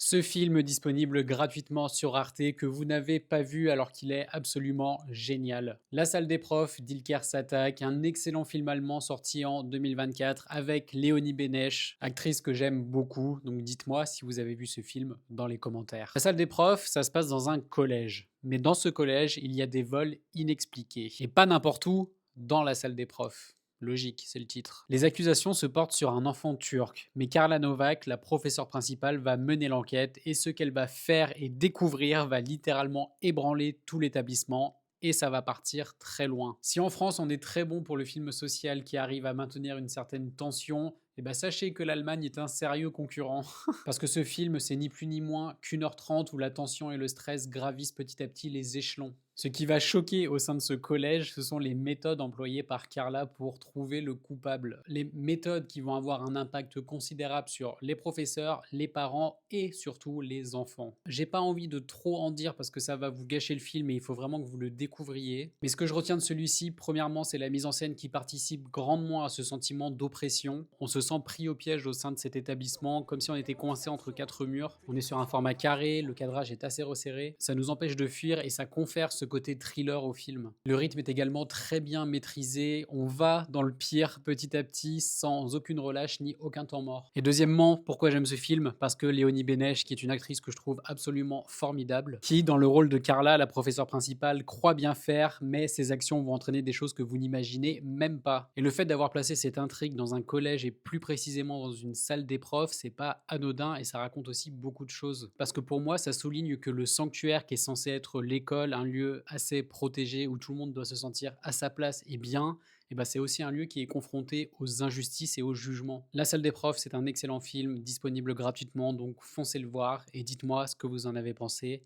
Ce film disponible gratuitement sur Arte que vous n'avez pas vu alors qu'il est absolument génial. La salle des profs d'Ilker s'attaque, un excellent film allemand sorti en 2024 avec Léonie Bénèche, actrice que j'aime beaucoup, donc dites-moi si vous avez vu ce film dans les commentaires. La salle des profs, ça se passe dans un collège, mais dans ce collège, il y a des vols inexpliqués. Et pas n'importe où, dans la salle des profs. Logique, c'est le titre. Les accusations se portent sur un enfant turc, mais Carla Novak, la professeure principale, va mener l'enquête et ce qu'elle va faire et découvrir va littéralement ébranler tout l'établissement et ça va partir très loin. Si en France on est très bon pour le film social qui arrive à maintenir une certaine tension, eh ben sachez que l'Allemagne est un sérieux concurrent. Parce que ce film, c'est ni plus ni moins qu'1h30 où la tension et le stress gravissent petit à petit les échelons. Ce qui va choquer au sein de ce collège, ce sont les méthodes employées par Carla pour trouver le coupable. Les méthodes qui vont avoir un impact considérable sur les professeurs, les parents et surtout les enfants. J'ai pas envie de trop en dire parce que ça va vous gâcher le film et il faut vraiment que vous le découvriez. Mais ce que je retiens de celui-ci, premièrement, c'est la mise en scène qui participe grandement à ce sentiment d'oppression. On se sent pris au piège au sein de cet établissement, comme si on était coincé entre quatre murs. On est sur un format carré, le cadrage est assez resserré. Ça nous empêche de fuir et ça confère ce côté thriller au film. Le rythme est également très bien maîtrisé. On va dans le pire petit à petit sans aucune relâche ni aucun temps mort. Et deuxièmement, pourquoi j'aime ce film? Parce que Léonie Bénèche, qui est une actrice que je trouve absolument formidable, qui dans le rôle de Carla, la professeure principale, croit bien faire, mais ses actions vont entraîner des choses que vous n'imaginez même pas. Et le fait d'avoir placé cette intrigue dans un collège et plus précisément dans une salle des profs, c'est pas anodin et ça raconte aussi beaucoup de choses. Parce que pour moi, ça souligne que le sanctuaire qui est censé être l'école, un lieu assez protégé où tout le monde doit se sentir à sa place et bien, et ben c'est aussi un lieu qui est confronté aux injustices et aux jugements. La salle des profs, c'est un excellent film disponible gratuitement, donc foncez le voir et dites-moi ce que vous en avez pensé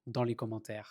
dans les commentaires.